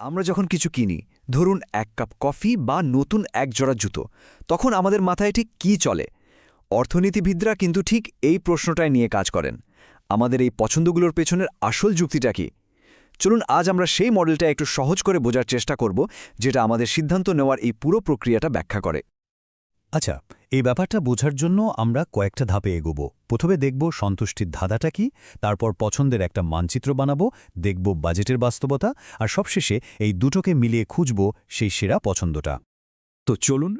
আমরা যখন কিছু কিনি, ধরুন এক কাপ কফি বা নতুন এক জোড়া জুতো, তখন আমাদের মাথায় ঠিক কী চলে? অর্থনীতিবিদরা কিন্তু ঠিক এই প্রশ্নটাই নিয়ে কাজ করেন। আমাদের এই পছন্দগুলোর পেছনের আসল যুক্তিটা কি? চলুন আজ আমরা সেই মডেলটা একটু সহজ করে বোঝার চেষ্টা করব, যেটা আমাদের সিদ্ধান্ত নেওয়ার এই পুরো প্রক্রিয়াটা ব্যাখ্যা করে। আচ্ছা, এই ব্যাপারটা বোঝার জন্য আমরা কয়েকটা ধাপে এগোব। প্রথমে দেখব সন্তুষ্টির ধাঁধাটা কি, তারপর পছন্দের একটা মানচিত্র বানাবো, দেখব বাজেটের বাস্তবতা, আর সবশেষে এই দুটোকে মিলিয়ে খুঁজব সেই সেরা পছন্দটা। তো চলুন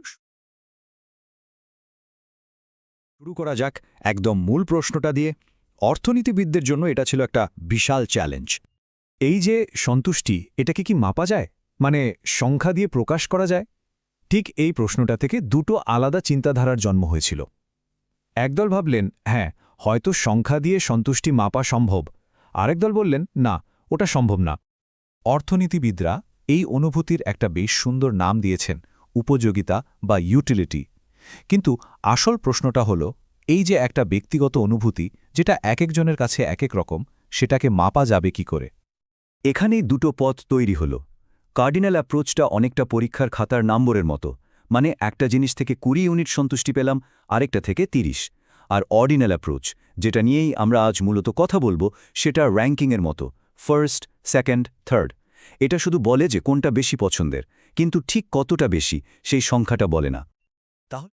শুরু করা যাক একদম মূল প্রশ্নটা দিয়ে। অর্থনীতিবিদদের জন্য এটা ছিল একটা বিশাল চ্যালেঞ্জ। এই যে সন্তুষ্টি, এটাকে কি মাপা যায়? মানে সংখ্যা দিয়ে প্রকাশ করা যায়? ঠিক এই প্রশ্নটা থেকে দুটো আলাদা চিন্তাধারার জন্ম হয়েছিল। একদল ভাবলেন, হ্যাঁ, হয়তো সংখ্যা দিয়ে সন্তুষ্টি মাপা সম্ভব। আরেক দল বললেন, না, ওটা সম্ভব না। অর্থনীতিবিদরা এই অনুভূতির একটা বেশ সুন্দর নাম দিয়েছেন, উপযোগিতা বা ইউটিলিটি। কিন্তু আসল প্রশ্নটা হলো, এই যে একটা ব্যক্তিগত অনুভূতি, যেটা এক একজনের কাছে এক এক রকম, সেটাকে মাপা যাবে কি করে? এখানেই দুটো পথ তৈরি হলো। কার্ডিনাল অ্যাপ্রোচটা অনেকটা পরীক্ষার খাতার নম্বরের মতো, মানে একটা জিনিস থেকে 20 ইউনিট সন্তুষ্টি পেলাম, আরেকটা থেকে 30। আর অর্ডিনাল অ্যাপ্রোচ, যেটা নিয়েই আমরা আজ মূলত কথা বলবো, সেটা র্যাঙ্কিংয়ের মতো, ফার্স্ট, সেকেন্ড, থার্ড। এটা শুধু বলে যে কোনটা বেশি পছন্দের, কিন্তু ঠিক কতটা বেশি সেই সংখ্যাটা বলে না। তাহলে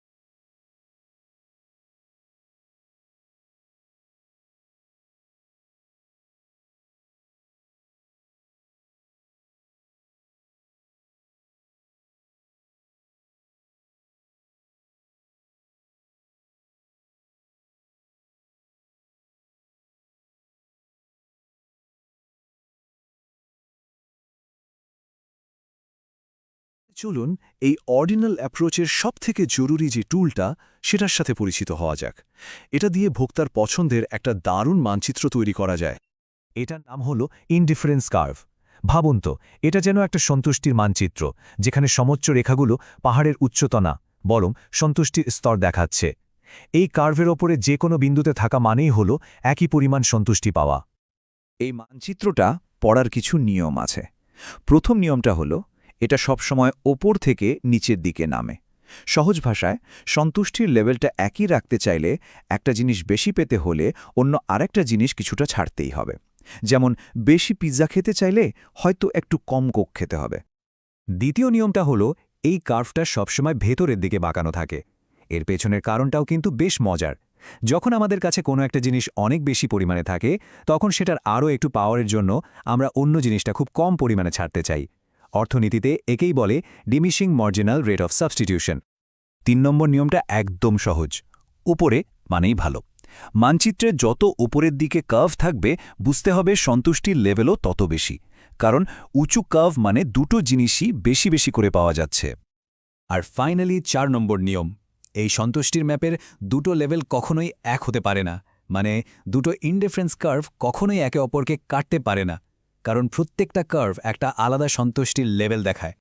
চলুন এই অর্ডিনাল অ্যাপ্রোচের সবথেকে জরুরি যে টুলটা, সেটার সাথে পরিচিত হওয়া যাক। এটা দিয়ে ভোক্তার পছন্দের একটা দারুণ মানচিত্র তৈরি করা যায়। এটার নাম হল ইনডিফারেন্স কার্ভ। ভাবুন তো, এটা যেন একটা সন্তুষ্টির মানচিত্র, যেখানে সমোচ্চ রেখাগুলো পাহাড়ের উচ্চতা না, বরং সন্তুষ্টির স্তর দেখাচ্ছে। এই কার্ভের ওপরে যে কোনো বিন্দুতে থাকা মানেই হল একই পরিমাণ সন্তুষ্টি পাওয়া। এই মানচিত্রটা পড়ার কিছু নিয়ম আছে। প্রথম নিয়মটা হলো, এটা সবসময় ওপর থেকে নিচের দিকে নামে। সহজ ভাষায়, সন্তুষ্টির লেভেলটা একই রাখতে চাইলে একটা জিনিস বেশি পেতে হলে অন্য আরেকটা জিনিস কিছুটা ছাড়তেই হবে। যেমন বেশি পিৎজা খেতে চাইলে হয়তো একটু কম কোক খেতে হবে। দ্বিতীয় নিয়মটা হল, এই কার্ভটা সবসময় ভেতরের দিকে বাঁকানো থাকে। এর পেছনের কারণটাও কিন্তু বেশ মজার। যখন আমাদের কাছে কোনো একটা জিনিস অনেক বেশি পরিমাণে থাকে, তখন সেটার আরও একটু পাওয়ারের জন্য আমরা অন্য জিনিসটা খুব কম পরিমাণে ছাড়তে চাই। অর্থনীতিতে একেই বলে ডিমিশিং মার্জিনাল রেট অফ সাবস্টিটিউশন। 3 নম্বর নিয়মটা একদম সহজ। উপরে মানেই ভালো। মানচিত্রে যত উপরের দিকে কার্ভ থাকবে, বুঝতে হবে সন্তুষ্টির লেভেলও তত বেশি। কারণ উঁচু কার্ভ মানে দুটো জিনিসই বেশি বেশি করে পাওয়া যাচ্ছে। আর ফাইনালি 4 নম্বর নিয়ম, এই সন্তুষ্টির ম্যাপের দুটো লেভেল কখনোই এক হতে পারে না। মানে দুটো ইনডিফারেন্স কার্ভ কখনোই একে অপরকে কাটতে পারে না, কারণ প্রত্যেকটা কার্ভ একটা আলাদা সন্তুষ্টির লেভেল দেখায়।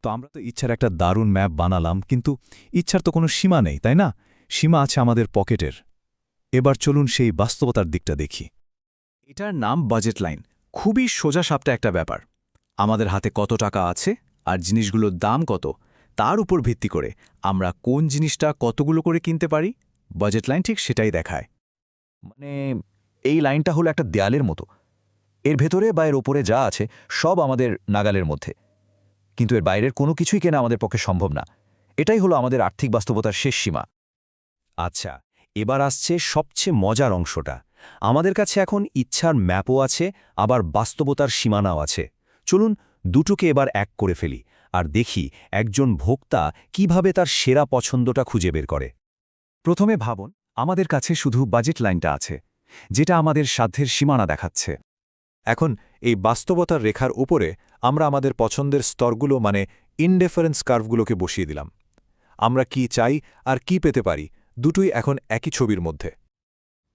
তো আমরা তো ইচ্ছার একটা দারুণ ম্যাপ বানালাম, কিন্তু ইচ্ছার তো কোনো সীমা নেই, তাই না? সীমা আছে আমাদের পকেটের। এবার চলুন সেই বাস্তবতার দিকটা দেখি। এটার নাম বাজেট লাইন। খুবই সোজাসাপটা একটা ব্যাপার। আমাদের হাতে কত টাকা আছে আর জিনিসগুলোর দাম কত, তার উপর ভিত্তি করে আমরা কোন জিনিসটা কতগুলো করে কিনতে পারি, বাজেট লাইন ঠিক সেটাই দেখায়। মানে এই লাইনটা হলো একটা দেয়ালের মতো। এর ভেতরে বা এর ওপরে যা আছে সব আমাদের নাগালের মধ্যে, কিন্তু এর বাইরের কোনো কিছুই কেনা আমাদের পক্ষে সম্ভব না। এটাই হলো আমাদের আর্থিক বাস্তবতার শেষ সীমা। আচ্ছা, এবার আসছে সবচেয়ে মজার অংশটা। আমাদের কাছে এখন ইচ্ছার ম্যাপও আছে, আবার বাস্তবতার সীমানাও আছে। চলুন দুটোকে এবার এক করে ফেলি, আর দেখি একজন ভোক্তা কিভাবে তার সেরা পছন্দটা খুঁজে বের করে। প্রথমে ভাবুন, আমাদের কাছে শুধু বাজেট লাইনটা আছে, যেটা আমাদের সাধ্যের সীমানা দেখাচ্ছে। এখন এই বাস্তবতার রেখার উপরে আমরা আমাদের পছন্দের স্তরগুলো মানে ইনডিফারেন্স কার্ভগুলোকে বসিয়ে দিলাম। আমরা কি চাই আর কি পেতে পারি, দুটোই এখন একই ছবির মধ্যে।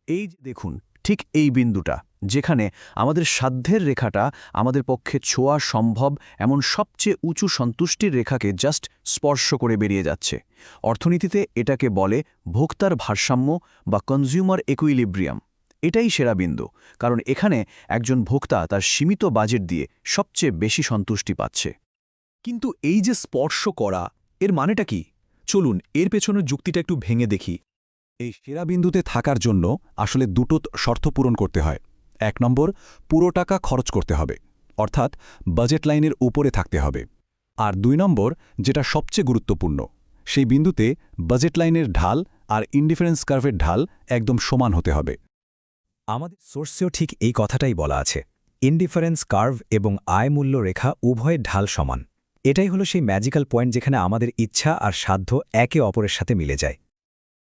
এই যে দেখুন, ঠিক এই বিন্দুটা, যেখানে আমাদের সাধ্যের রেখাটা আমাদের পক্ষে ছোঁয়া সম্ভব এমন সবচেয়ে উঁচু সন্তুষ্টির রেখাকে জাস্ট স্পর্শ করে বেরিয়ে যাচ্ছে। অর্থনীতিতে এটাকে বলে ভোক্তার ভারসাম্য বা কনজিউমার ইকুইলিব্রিয়াম। এটাই সেরা বিন্দু, কারণ এখানে একজন ভোক্তা তার সীমিত বাজেট দিয়ে সবচেয়ে বেশি সন্তুষ্টি পাচ্ছে। কিন্তু এই যে স্পর্শ করা, এর মানেটা কি? চলুন এর পেছনের যুক্তিটা একটু ভেঙে দেখি। এই সেরা বিন্দুতে থাকার জন্য আসলে দুটো শর্ত পূরণ করতে হয়। 1 নম্বর, পুরো টাকা খরচ করতে হবে, অর্থাৎ বাজেট লাইনের উপরে থাকতে হবে। আর 2 নম্বর, যেটা সবচেয়ে গুরুত্বপূর্ণ, সেই বিন্দুতে বাজেট লাইনের ঢাল আর ইনডিফারেন্স কার্ভের ঢাল একদম সমান হতে হবে। আমাদের সোর্সেও ঠিক এই কথাটাই বলা আছে। ইনডিফারেন্স কার্ভ এবং আয় মূল্য রেখা উভয়ের ঢাল সমান। এটাই হলো সেই ম্যাজিক্যাল পয়েন্ট যেখানে আমাদের ইচ্ছা আর সাধ্য একে অপরের সাথে মিলে যায়।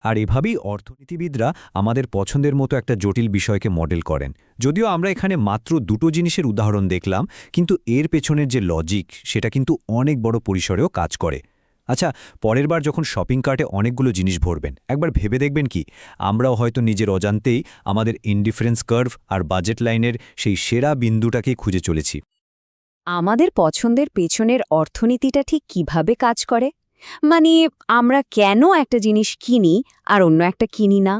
আর এভাবেই অর্থনীতিবিদরা আমাদের পছন্দের মতো একটা জটিল বিষয়কে মডেল করেন। যদিও আমরা এখানে মাত্র দুটো জিনিসের উদাহরণ দেখলাম, কিন্তু এর পেছনের যে লজিক সেটা কিন্তু অনেক বড় পরিসরেও কাজ করে। আচ্ছা, পরের বার যখন শপিং কার্টে অনেকগুলো জিনিস ভরবেন, একবার ভেবে দেখবেন কি আমরাও হয়তো নিজের অজান্তেই আমাদের ইনডিফারেন্স কার্ভ আর বাজেট লাইনের সেই সেরা বিন্দুটাকেই খুঁজে চলেছি। আমাদের পছন্দের পেছনের অর্থনীতিটা ঠিক কিভাবে কাজ করে? মানে আমরা কেন একটা জিনিস কিনি আর অন্য একটা কিনি না?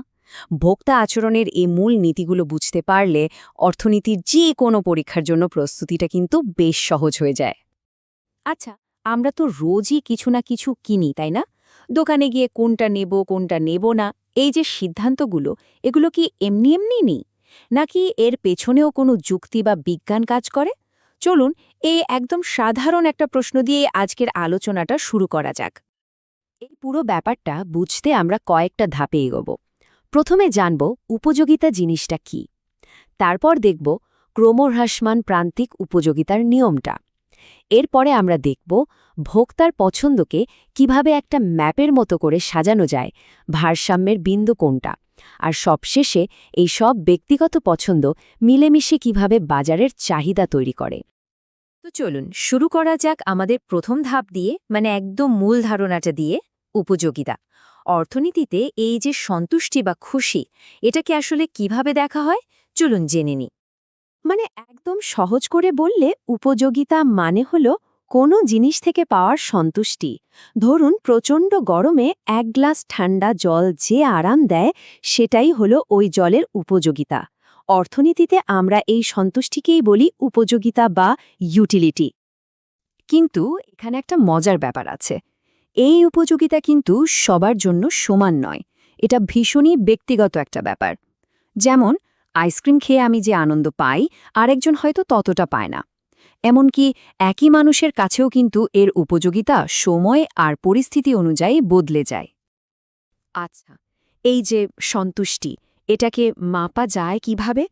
ভোক্তা আচরণের এই মূল নীতিগুলো বুঝতে পারলে অর্থনীতির যে কোনো পরীক্ষার জন্য প্রস্তুতিটা কিন্তু বেশ সহজ হয়ে যায়। আচ্ছা, আমরা তো রোজই কিছু না কিছু কিনি, তাই না? দোকানে গিয়ে কোনটা নেব না, এই যে সিদ্ধান্তগুলো, এগুলো কি এমনি এমনি নিই, নাকি এর পেছনেও কোনো যুক্তি বা বিজ্ঞান কাজ করে? চলুন এই একদম সাধারণ একটা প্রশ্ন দিয়ে আজকের আলোচনাটা শুরু করা যাক। এই পুরো ব্যাপারটা বুঝতে আমরা কয়েকটা ধাপে এগোব। প্রথমে জানব উপযোগিতা জিনিসটা কি। তারপর দেখব ক্রমহ্রাসমান প্রান্তিক উপযোগিতার নিয়মটা। এরপরে আমরা দেখব ভোক্তার পছন্দকে কিভাবে একটা ম্যাপের মতো করে সাজানো যায়, ভারসাম্যের বিন্দু কোনটা, আর সবশেষে এই সব ব্যক্তিগত পছন্দ মিলেমিশে কিভাবে বাজারের চাহিদা তৈরি করে। তো চলুন শুরু করা যাক আমাদের প্রথম ধাপ দিয়ে, মানে একদম মূল ধারণাটা দিয়ে, উপযোগিতা। অর্থনীতিতে এই যে সন্তুষ্টি বা খুশি, এটাকে আসলে কিভাবে দেখা হয় চলুন জেনে নিই। মানে একদম সহজ করে বললে উপযোগিতা মানে হলো কোনো জিনিস থেকে পাওয়ার সন্তুষ্টি। ধরুন প্রচণ্ড গরমে এক গ্লাস ঠান্ডা জল যে আরাম দেয়, সেটাই হলো ওই জলের উপযোগিতা। অর্থনীতিতে আমরা এই সন্তুষ্টিকেই বলি উপযোগিতা বা ইউটিলিটি। কিন্তু এখানে একটা মজার ব্যাপার আছে। এই উপযোগিতা কিন্তু সবার জন্য সমান নয়। এটা ভীষণই ব্যক্তিগত একটা ব্যাপার। যেমন আইসক্রিম খেয়ে আমি যে আনন্দ পাই, আরেকজন হয়তো ততটা পায় না। এমনকি একই মানুষের কাছেও কিন্তু এর উপযোগিতা সময় আর পরিস্থিতি অনুযায়ী বদলে যায়। আচ্ছা, এই যে সন্তুষ্টি, এটাকে মাপা যায় কিভাবে?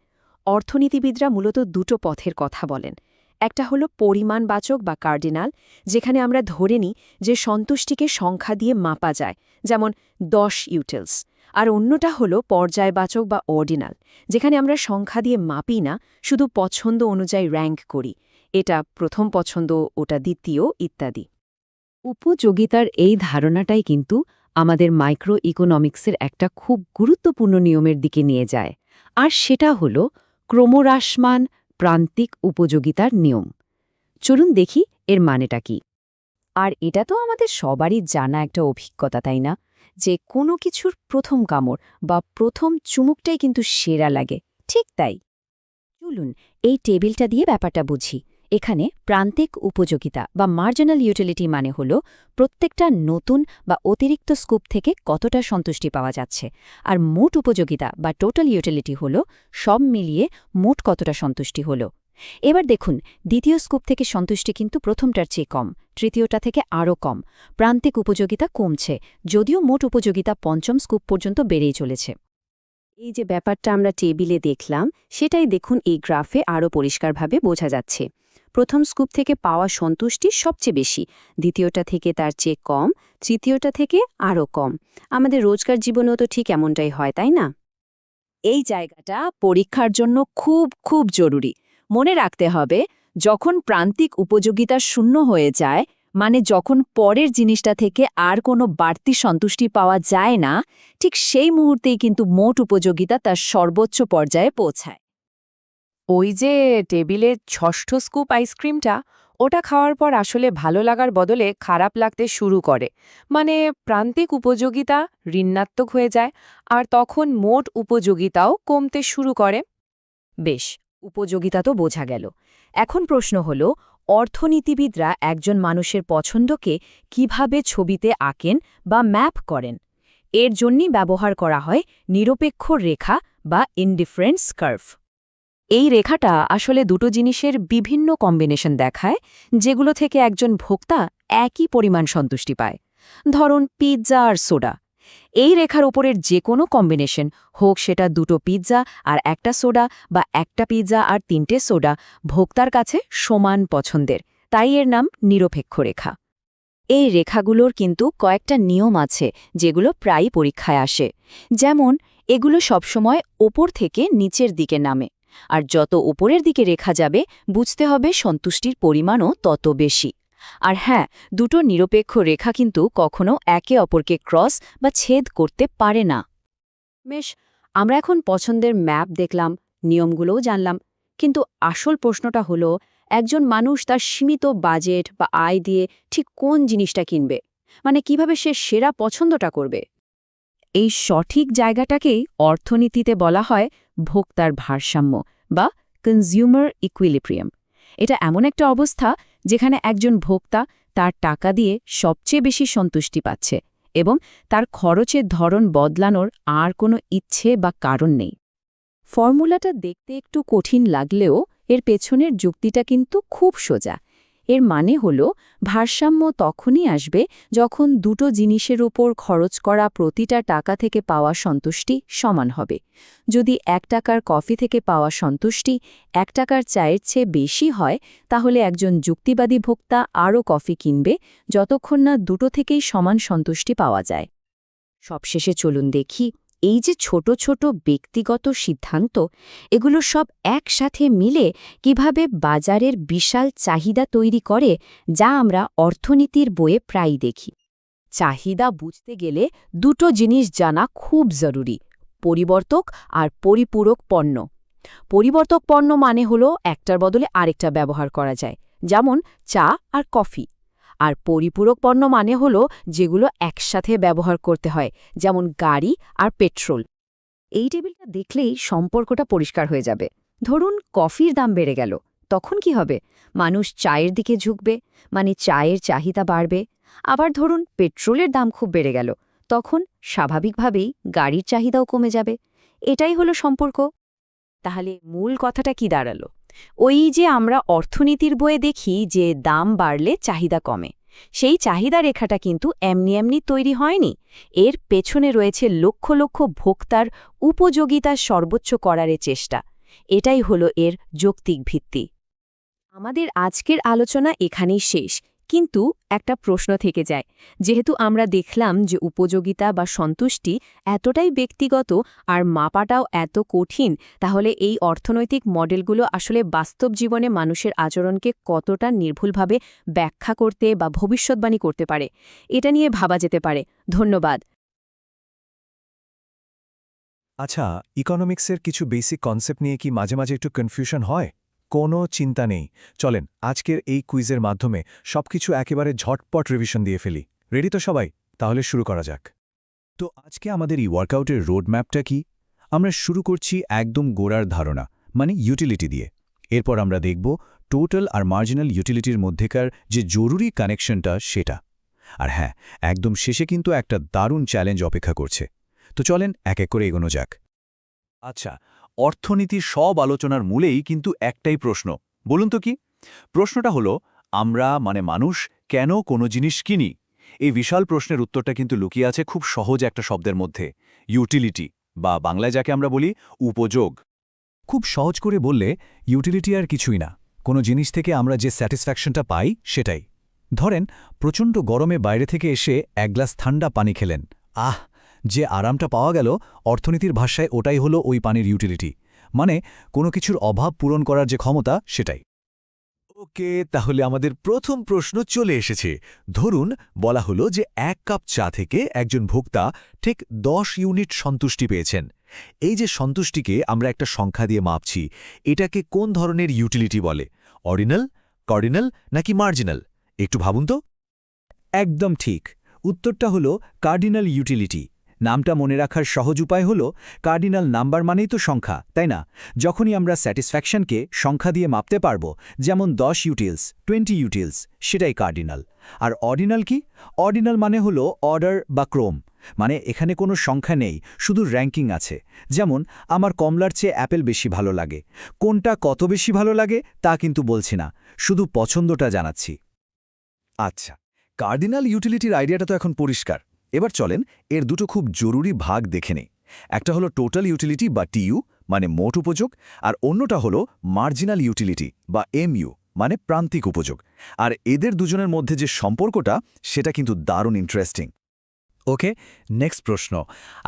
অর্থনীতিবিদরা মূলত দুটো পথের কথা বলেন। একটা হলো পরিমাণবাচক বা কার্ডিনাল, যেখানে আমরা ধরে নিই যে সন্তুষ্টিকে সংখ্যা দিয়ে মাপা যায়, যেমন 10 ইউটেলস। আর অন্যটা হলো পর্যায়বাচক বা অর্ডিনাল, যেখানে আমরা সংখ্যা দিয়ে মাপি না, শুধু পছন্দ অনুযায়ী র্যাঙ্ক করি। এটা প্রথম পছন্দ, ওটা দ্বিতীয়, ইত্যাদি। উপযোগিতার এই ধারণাটাই কিন্তু আমাদের মাইক্রো ইকোনমিক্সের একটা খুব গুরুত্বপূর্ণ নিয়মের দিকে নিয়ে যায়, আর সেটা হলো ক্রমহ্রাসমান প্রান্তিক উপযোগিতার নিয়ম। চলুন দেখি এর মানেটা কি। আর এটা তো আমাদের সবারই জানা একটা অভিজ্ঞতা, তাই না? যে কোনো কিছুর প্রথম কামড় বা প্রথম চুমুকটাই কিন্তু সেরা লাগে। ঠিক তাই। চলুন এই টেবিলটা দিয়ে ব্যাপারটা বুঝি। এখানে প্রান্তিক উপযোগিতা বা মার্জিনাল ইউটিলিটি মানে হল প্রত্যেকটা নতুন বা অতিরিক্ত স্কুপ থেকে কতটা সন্তুষ্টি পাওয়া যাচ্ছে, আর মোট উপযোগিতা বা টোটাল ইউটিলিটি হল সব মিলিয়ে মোট কতটা সন্তুষ্টি হল। এবার দেখুন, দ্বিতীয় স্কুপ থেকে সন্তুষ্টি কিন্তু প্রথমটার চেয়ে কম, তৃতীয়টা থেকে আরও কম। প্রান্তিক উপযোগিতা কমছে, যদিও মোট উপযোগিতা পঞ্চম স্কুপ পর্যন্ত বেড়েই চলেছে। এই যে ব্যাপারটা আমরা টেবিলে দেখলাম, সেটাই দেখুন এই গ্রাফে আরও পরিষ্কারভাবে বোঝা যাচ্ছে। প্রথম স্কুপ থেকে পাওয়া সন্তুষ্টি সবচেয়ে বেশি, দ্বিতীয়টা থেকে তার চেয়ে কম, তৃতীয়টা থেকে আরও কম। আমাদের রোজকার জীবনেও তো ঠিক এমনটাই হয়, তাই না? এই জায়গাটা পরীক্ষার জন্য খুব খুব জরুরি। মনে রাখতে হবে, যখন প্রান্তিক উপযোগিতা শূন্য হয়ে যায়, মানে যখন পরের জিনিসটা থেকে আর কোনো বাড়তি সন্তুষ্টি পাওয়া যায় না, ঠিক সেই মুহূর্তেই কিন্তু মোট উপযোগিতা তার সর্বোচ্চ পর্যায়ে পৌঁছায়। ওই যে টেবিলের ষষ্ঠ স্কুপ আইসক্রিমটা, ওটা খাওয়ার পর আসলে ভালো লাগার বদলে খারাপ লাগতে শুরু করে, মানে প্রান্তিক উপযোগিতা ঋণাত্মক হয়ে যায়, আর তখন মোট উপযোগিতাও কমতে শুরু করে। বেশ, উপযোগিতা তো বোঝা গেল। এখন প্রশ্ন হল, অর্থনীতিবিদরা একজন মানুষের পছন্দকে কিভাবে ছবিতে আঁকেন বা ম্যাপ করেন? এর জন্যই ব্যবহার করা হয় নিরপেক্ষ রেখা বা ইনডিফারেন্স কার্ভ। এই রেখাটা আসলে দুটো জিনিসের বিভিন্ন কম্বিনেশন দেখায়, যেগুলো থেকে একজন ভোক্তা একই পরিমাণ সন্তুষ্টি পায়। ধরুন পিৎজা আর সোডা। এই রেখার উপরের যে কোনো কম্বিনেশন, হোক সেটা দুটো পিৎজা আর একটা সোডা বা একটা পিৎজা আর তিনটে সোডা, ভোক্তার কাছে সমান পছন্দের, তাই এর নাম নিরপেক্ষ রেখা। এই রেখাগুলোর কিন্তু কয়েকটা নিয়ম আছে যেগুলো প্রায়ই পরীক্ষায় আসে। যেমন, এগুলো সবসময় ওপর থেকে নিচের দিকে নামে, আর যত ওপরের দিকে রেখা যাবে বুঝতে হবে সন্তুষ্টির পরিমাণও তত বেশি। আর হ্যাঁ, দুটো নিরপেক্ষ রেখা কিন্তু কখনো একে অপরকে ক্রস বা ছেদ করতে পারে না। বেশ, আমরা এখন পছন্দের ম্যাপ দেখলাম, নিয়মগুলোও জানলাম, কিন্তু আসল প্রশ্নটা হলো, একজন মানুষ তার সীমিত বাজেট বা আয় দিয়ে ঠিক কোন জিনিসটা কিনবে, মানে কিভাবে সে সেরা পছন্দটা করবে? এই সঠিক জায়গাটাকেই অর্থনীতিতে বলা হয় ভোক্তার ভারসাম্য বা কনজিউমার ইকুইলিব্রিয়াম। এটা এমন একটা অবস্থা যেখানে একজন ভোক্তা তার টাকা দিয়ে সবচেয়ে বেশি সন্তুষ্টি পাচ্ছে এবং তার খরচের ধরন বদলানোর আর কোনো ইচ্ছে বা কারণ নেই। ফর্মুলাটা দেখতে একটু কঠিন লাগলেও এর পেছনের যুক্তিটা কিন্তু খুব সোজা। এর মানে হল, ভারসাম্য তখনই আসবে যখন দুটো জিনিসের উপর খরচ করা প্রতিটা টাকা থেকে পাওয়া সন্তুষ্টি সমান হবে। যদি 1 টাকার কফি থেকে পাওয়া সন্তুষ্টি 1 টাকার চায়ের চেয়ে বেশি হয়, তাহলে একজন যুক্তিবাদী ভোক্তা আরও কফি কিনবে, যতক্ষণ না দুটো থেকেই সমান সন্তুষ্টি পাওয়া যায়। সবশেষে চলুন দেখি, এই যে ছোট ছোট ব্যক্তিগত সিদ্ধান্ত, এগুলো সব একসাথে মিলে কিভাবে বাজারের বিশাল চাহিদা তৈরি করে, যা আমরা অর্থনীতির বইয়ে প্রায়ই দেখি। চাহিদা বুঝতে গেলে দুটো জিনিস জানা খুব জরুরি: পরিবর্তক আর পরিপূরক পণ্য। পরিবর্তক পণ্য মানে হলো একটার বদলে আরেকটা ব্যবহার করা যায়, যেমন চা আর কফি। আর পরিপূরক পণ্য মানে হলো যেগুলো একসাথে ব্যবহার করতে হয়, যেমন গাড়ি আর পেট্রোল। এই টেবিলটা দেখলেই সম্পর্কটা পরিষ্কার হয়ে যাবে। ধরুন কফির দাম বেড়ে গেল, তখন কি হবে? মানুষ চায়ের দিকে ঝুঁকবে, মানে চায়ের চাহিদা বাড়বে। আবার ধরুন পেট্রোলের দাম খুব বেড়ে গেল, তখন স্বাভাবিকভাবেই গাড়ির চাহিদাও কমে যাবে। এটাই হলো সম্পর্ক। তাহলে মূল কথাটা কি দাঁড়ালো? ওই যে আমরা অর্থনীতির বইয়ে দেখি যে দাম বাড়লে চাহিদা কমে, সেই চাহিদা রেখাটা কিন্তু এমনি এমনি তৈরি হয়নি। এর পেছনে রয়েছে লক্ষ লক্ষ ভোক্তার উপযোগিতা সর্বোচ্চ করার চেষ্টা। এটাই হলো এর যৌক্তিক ভিত্তি। আমাদের আজকের আলোচনা এখানেই শেষ, কিন্তু একটা প্রশ্ন থেকে যায়। যেহেতু আমরা দেখলাম যে উপযোগিতা বা সন্তুষ্টি এতটাই ব্যক্তিগত আর মাপাটাও এত কঠিন, তাহলে এই অর্থনৈতিক মডেলগুলো আসলে বাস্তব জীবনে মানুষের আচরণকে কতটা নির্ভুলভাবে ব্যাখ্যা করতে বা ভবিষ্যৎবাণী করতে পারে, এটা নিয়ে ভাবা যেতে পারে। ধন্যবাদ। আচ্ছা, ইকোনমিক্সের কিছু বেসিক কনসেপ্ট নিয়ে কি মাঝে মাঝে একটু কনফিউশন হয়? কোনো চিন্তা নেই, চলেন আজকের এই কুইজের মাধ্যমে সবকিছু একেবারে ঝটপট রিভিশন দিয়ে ফেলি। রেডি তো সবাই? তাহলে শুরু করা যাক। তো আজকে আমাদের এই ওয়ার্কআউটের রোডম্যাপটা কি? আমরা শুরু করছি একদম গোড়ার ধারণা, মানে ইউটিলিটি দিয়ে। এরপর আমরা দেখব টোটাল আর মার্জিনাল ইউটিলিটির মধ্যেকার যে জরুরি কানেকশনটা সেটা। আর হ্যাঁ, একদম শেষে কিন্তু একটা দারুণ চ্যালেঞ্জ অপেক্ষা করছে। তো চলেন এক এক করে এগোনো যাক। আচ্ছা, অর্থনীতির সব আলোচনার মূলেই কিন্তু একটাই প্রশ্ন, বলুন তো কি? প্রশ্নটা হলো, আমরা মানে মানুষ কেন কোনো জিনিস কিনি? এই বিশাল প্রশ্নের উত্তরটা কিন্তু লুকিয়ে আছে খুব সহজ একটা শব্দের মধ্যে: ইউটিলিটি, বা বাংলায় যাকে আমরা বলি উপযোগ। খুব সহজ করে বললে, ইউটিলিটি আর কিছুই না, কোনো জিনিস থেকে আমরা যে স্যাটিসফ্যাকশনটা পাই সেটাই। ধরেন, প্রচণ্ড গরমে বাইরে থেকে এসে এক গ্লাস ঠান্ডা পানি খেলেন, আহ, যে আরামটা পাওয়া গেল, অর্থনীতির ভাষায় ওটাই হলো ওই পানির ইউটিলিটি, মানে কোনো কিছুর অভাব পূরণ করার যে ক্ষমতা সেটাই। ওকে, তাহলে আমাদের প্রথম প্রশ্ন চলে এসেছে। ধরুন বলা হলো যে 1 কাপ চা থেকে একজন ভোক্তা ঠিক 10 ইউনিট সন্তুষ্টি পেয়েছেন। এই যে সন্তুষ্টিকে আমরা একটা সংখ্যা দিয়ে মাপছি, এটাকে কোন ধরনের ইউটিলিটি বলে? অর্ডিনাল, কার্ডিনাল নাকি মার্জিনাল? একটু ভাবুন তো। একদম ঠিক। উত্তরটা হলো কার্ডিনাল ইউটিলিটি। নামটা মনে রাখার সহজ উপায় হলো কার্ডিনাল নাম্বার মানেই তো সংখ্যা, তাই না? যখনই আমরা স্যাটিসফ্যাকশনকে সংখ্যা দিয়ে মাপতে পারবো, যেমন 10 ইউটিলস, 20 ইউটিলস, সেটাই কার্ডিনাল। আর অর্ডিনাল কি? অর্ডিনাল মানে হলো অর্ডার বা ক্রম। মানে এখানে কোনো সংখ্যা নেই, শুধু র্যাঙ্কিং আছে। যেমন আমার কমলার চেয়ে অ্যাপেল বেশি ভালো লাগে। কোনটা কত বেশি ভালো লাগে তা কিন্তু বলছি না, শুধু পছন্দটা জানাচ্ছি। আচ্ছা, কার্ডিনাল ইউটিলিটির আইডিয়াটা তো এখন পরিষ্কার। এবার চলেন এর দুটো খুব জরুরি ভাগ দেখে নেই। একটা হলো টোটাল ইউটিলিটি বা টিইউ, মানে মোট উপযোগ, আর অন্যটা হলো মার্জিনাল ইউটিলিটি বা এমইউ, মানে প্রান্তিক উপযোগ। আর এদের দুজনের মধ্যে যে সম্পর্কটা, সেটা কিন্তু দারুণ ইন্টারেস্টিং। ওকে, নেক্সট প্রশ্ন।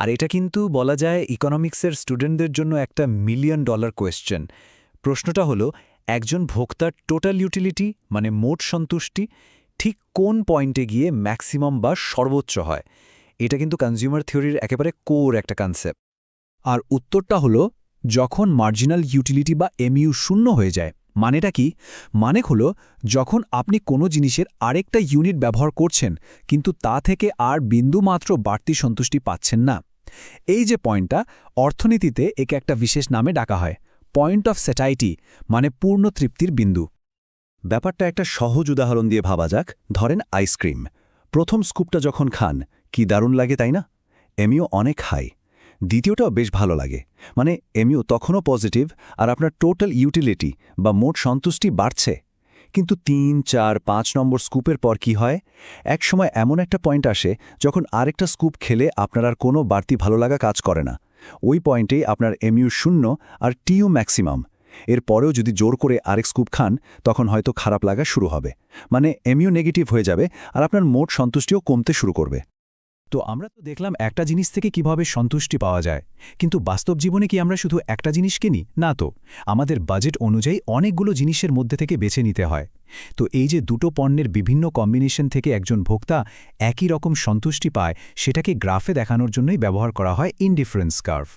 আর এটা কিন্তু বলা যায় ইকোনমিক্সের স্টুডেন্টদের জন্য একটা $1,000,000 কোয়েশ্চেন। প্রশ্নটা হলো, একজন ভোক্তার টোটাল ইউটিলিটি মানে মোট সন্তুষ্টি ঠিক কোন পয়েন্টে গিয়ে ম্যাক্সিমাম বা সর্বোচ্চ হয়? এটা কিন্তু কনজিউমার থিওরির একেবারে কোর একটা কনসেপ্ট। আর উত্তরটা হলো যখন মার্জিনাল ইউটিলিটি বা এমইউ শূন্য হয়ে যায়। মানেটা কি? মানে হলো যখন আপনি কোনো জিনিসের আরেকটা ইউনিট ব্যবহার করছেন কিন্তু তা থেকে আর বিন্দুমাত্র বাড়তি সন্তুষ্টি পাচ্ছেন না। এই যে পয়েন্টটা, অর্থনীতিতে একে একটা বিশেষ নামে ডাকা হয় পয়েন্ট অফ স্যাটাইটি, মানে পূর্ণ তৃপ্তির বিন্দু। ব্যাপারটা একটা সহজ উদাহরণ দিয়ে ভাবা যাক। ধরেন আইসক্রিম। প্রথম স্কুপটা যখন খান, কি দারুণ লাগে, তাই না? এমইউ অনেক হাই। দ্বিতীয়টাও বেশ ভালো লাগে, মানে এমইউ তখনও পজিটিভ, আর আপনার টোটাল ইউটিলিটি বা মোট সন্তুষ্টি বাড়ছে। কিন্তু 3, 4, 5 নম্বর স্কুপের পর কি হয়? একসময় এমন একটা পয়েন্ট আসে যখন আরেকটা স্কুপ খেলে আপনার আর কোনো বাড়তি ভালো লাগা কাজ করে না। ওই পয়েন্টেই আপনার এমইউ শূন্য আর টিইউ ম্যাক্সিমাম। এর পরেও যদি জোর করে আরেক স্কুপ খান, তখন হয়তো খারাপ লাগা শুরু হবে, মানে এমইউ নেগেটিভ হয়ে যাবে আর আপনার মোট সন্তুষ্টিও কমতে শুরু করবে। তো আমরা তো দেখলাম একটা জিনিস থেকে কিভাবে সন্তুষ্টি পাওয়া যায়, কিন্তু বাস্তব জীবনে কি আমরা শুধু একটা জিনিস কিনি? না তো, আমাদের বাজেট অনুযায়ী অনেকগুলো জিনিসের মধ্যে থেকে বেছে নিতে হয়। তো এই যে দুটো পণ্যের বিভিন্ন কম্বিনেশন থেকে একজন ভোক্তা একই রকম সন্তুষ্টি পায়, সেটাকে গ্রাফে দেখানোর জন্যই ব্যবহার করা হয় ইনডিফারেন্স কার্ভ।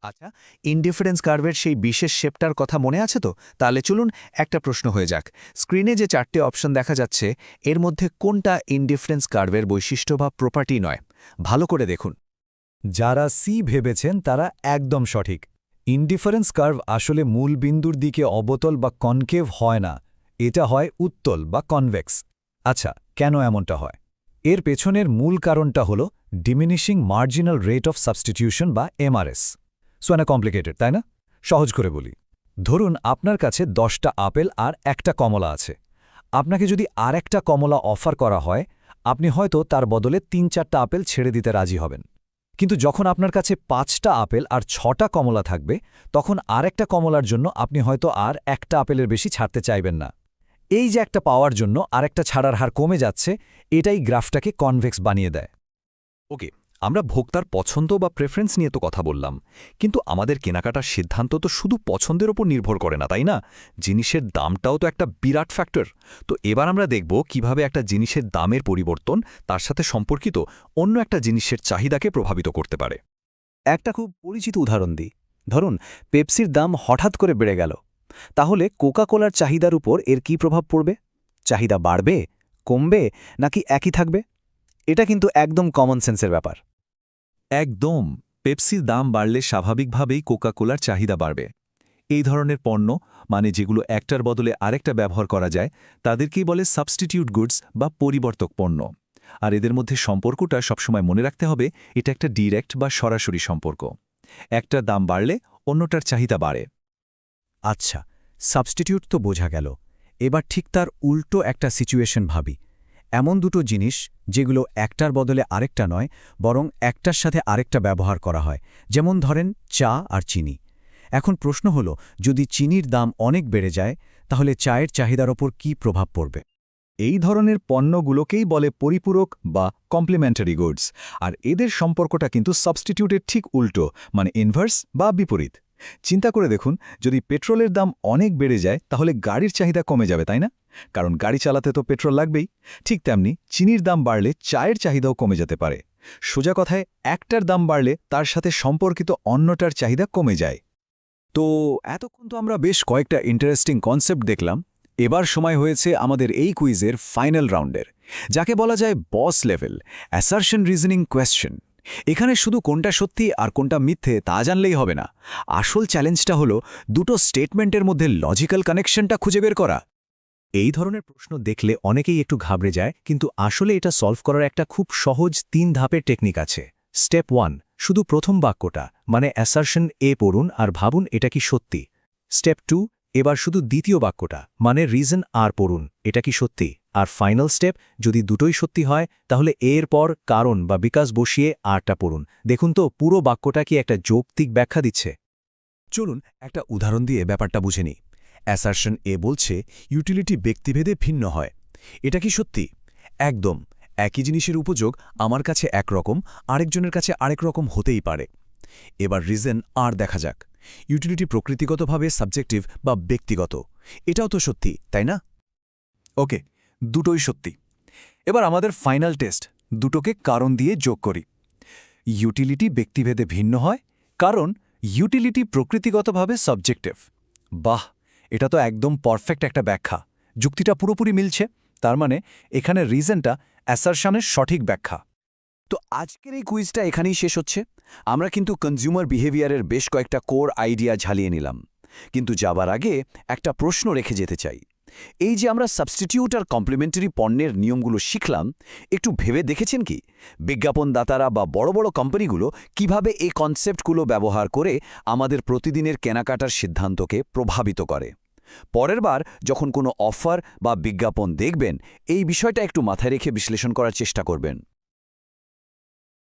আচ্ছা, ইনডিফারেন্স কার্ভের সেই বিশেষ শেপটার কথা মনে আছে তো? তাহলে চলুন একটা প্রশ্ন হয়ে যাক। স্ক্রিনে যে 4টে অপশন দেখা যাচ্ছে, এর মধ্যে কোনটা ইনডিফারেন্স কার্ভের বৈশিষ্ট্য বা প্রপার্টি নয়? ভালো করে দেখুন। যারা সি ভেবেছেন তারা একদম সঠিক। ইনডিফারেন্স কার্ভ আসলে মূল বিন্দুর দিকে অবতল বা কনকেভ হয় না, এটা হয় উত্তল বা কনভেক্স। আচ্ছা, কেন এমনটা হয়? এর পেছনের মূল কারণটা হল diminishing marginal rate of substitution বা এমআরএস। সোয়ানা কমপ্লিকেটেড, তাই না? সহজ করে বলি, ধরুন আপনার কাছে 10টা আপেল আর একটা কমলা আছে। আপনাকে যদি আর একটা কমলা অফার করা হয়, আপনি হয়তো তার বদলে 3-4টা আপেল ছেড়ে দিতে রাজি হবেন। কিন্তু যখন আপনার কাছে 5টা আপেল আর 6টা কমলা থাকবে, তখন আর একটা কমলার জন্য আপনি হয়তো আর একটা আপেলের বেশি ছাড়তে চাইবেন না। এই যে একটা পাওয়ার জন্য আরেকটা ছাড়ার হার কমে যাচ্ছে, এটাই গ্রাফটাকে কনভেক্স বানিয়ে দেয়। ওকে, আমরা ভোক্তার পছন্দ বা প্রেফারেন্স নিয়ে তো কথা বললাম, কিন্তু আমাদের কেনাকাটার সিদ্ধান্ত তো শুধু পছন্দের ওপর নির্ভর করে না, তাই না? জিনিসের দামটাও তো একটা বিরাট ফ্যাক্টর। তো এবার আমরা দেখব কিভাবে একটা জিনিসের দামের পরিবর্তন তার সাথে সম্পর্কিত অন্য একটা জিনিসের চাহিদাকে প্রভাবিত করতে পারে। একটা খুব পরিচিত উদাহরণ দিই। ধরুন পেপসির দাম হঠাৎ করে বেড়ে গেল, তাহলে কোকা কোলার চাহিদার উপর এর কী প্রভাব পড়বে? চাহিদা বাড়বে, কমবে, নাকি একই থাকবে? এটা কিন্তু একদম কমন সেন্সের ব্যাপার। একদম। পেপসির দাম বাড়লে স্বাভাবিকভাবেই কোকা কোলার চাহিদা বাড়বে। এই ধরনের পণ্য, মানে যেগুলো একটার বদলে আরেকটা ব্যবহার করা যায়, তাদেরকেই বলে সাবস্টিটিউট গুডস বা পরিবর্তক পণ্য। আর এদের মধ্যে সম্পর্কটা সবসময় মনে রাখতে হবে, এটা একটা ডিরেক্ট বা সরাসরি সম্পর্ক। একটার দাম বাড়লে অন্যটার চাহিদা বাড়ে। আচ্ছা, সাবস্টিটিউট তো বোঝা গেল। এবার ঠিক তার উল্টো একটা সিচুয়েশন ভাবি। এমন দুটো জিনিস যেগুলো একটার বদলে আরেকটা নয়, বরং একটার সাথে আরেকটা ব্যবহার করা হয়, যেমন ধরেন চা আর চিনি। এখন প্রশ্ন হল, যদি চিনির দাম অনেক বেড়ে যায়, তাহলে চায়ের চাহিদার ওপর কী প্রভাব পড়বে? এই ধরনের পণ্যগুলোকেই বলে পরিপূরক বা কমপ্লিমেন্টারি গুডস। আর এদের সম্পর্কটা কিন্তু সাবস্টিটিউটের ঠিক উল্টো, মানে ইনভার্স বা বিপরীত। চিন্তা করে দেখুন, যদি পেট্রোলের দাম অনেক বেড়ে যায়, তাহলে গাড়ির চাহিদা কমে যাবে, তাই না? কারণ গাড়ি চালাতে তো পেট্রোল লাগবেই। ঠিক তেমনি চিনির দাম বাড়লে চায়ের চাহিদাও কমে যেতে পারে। সোজা কথায়, একটার দাম বাড়লে তার সাথে সম্পর্কিত অন্যটার চাহিদা কমে যায়। তো এতক্ষণ তো আমরা বেশ কয়েকটা ইন্টারেস্টিং কনসেপ্ট দেখলাম। এবার সময় হয়েছে আমাদের এই কুইজের ফাইনাল রাউন্ডের, যাকে বলা যায় বস লেভেল অ্যাসারশন রিজনিং কোয়েশ্চেন। এখানে শুধু কোনটা সত্যি আর কোনটা মিথ্যে তা জানলেই হবে না। আসল চ্যালেঞ্জটা হলো দুটো স্টেটমেন্টের মধ্যে লজিক্যাল কানেকশনটা খুঁজে বের করা। এই ধরনের প্রশ্ন দেখলে অনেকেই একটু ঘাবড়ে যায়, কিন্তু আসলে এটা সলভ করার একটা খুব সহজ 3 ধাপের টেকনিক আছে। স্টেপ 1, শুধু প্রথম বাক্যটা মানে অ্যাসারশন এ পড়ুন আর ভাবুন এটা কি সত্যি। স্টেপ 2, এবার শুধু দ্বিতীয় বাক্যটা মানে রিজন আর পড়ুন, এটা কি সত্যি। আর ফাইনাল স্টেপ, যদি দুটোই সত্যি হয় তাহলে এর পর কারণ বা বিকাশ বসিয়ে আরটা পড়ুন। দেখুন তো পুরো বাক্যটা কি একটা যৌক্তিক ব্যাখ্যা দিচ্ছে। চলুন একটা উদাহরণ দিয়ে ব্যাপারটা বুঝে নিই। অ্যাসারশন এ বলছে ইউটিলিটি ব্যক্তিভেদে ভিন্ন হয়। এটা কি সত্যি? একদম। একই জিনিসের উপযোগ আমার কাছে একরকম, আরেকজনের কাছে আরেক রকম হতেই পারে। এবার রিজন আর দেখা যাক। ইউটিলিটি প্রকৃতিগতভাবে সাবজেক্টিভ বা ব্যক্তিগত, এটাও তো সত্যি, তাই না? ওকে, দুটোই সত্যি। এবার আমাদের ফাইনাল টেস্ট, দুটোকে কারণ দিয়ে যোগ করি। ইউটিলিটি ব্যক্তিভেদে ভিন্ন হয় কারণ ইউটিলিটি প্রকৃতিগতভাবে সাবজেক্টিভ। বাহ, এটা তো একদম পারফেক্ট একটা ব্যাখ্যা। যুক্তিটা পুরোপুরি মিলছে। তার মানে এখানে রিজনটা অ্যাসারশনের সঠিক ব্যাখ্যা। তো আজকের এই কুইজটা এখানেই শেষ হচ্ছে। আমরা কিন্তু কনজিউমার বিহেভিয়ারের বেশ কয়েকটা কোর আইডিয়া ঝালিয়ে নিলাম, কিন্তু যাবার আগে একটা প্রশ্ন রেখে যেতে চাই। এই যে আমরা সাবস্টিটিউট আর কমপ্লিমেন্টারি পণ্যের নিয়মগুলো শিখলাম, একটু ভেবে দেখেছেন কি বিজ্ঞাপনদাতারা বা বড় বড় কোম্পানিগুলো কিভাবে এই কনসেপ্টগুলো ব্যবহার করে আমাদের প্রতিদিনের কেনাকাটার সিদ্ধান্তকে প্রভাবিত করে? পরের বার যখন কোনো অফার বা বিজ্ঞাপন দেখবেন, এই বিষয়টা একটু মাথায় রেখে বিশ্লেষণ করার চেষ্টা করবেন।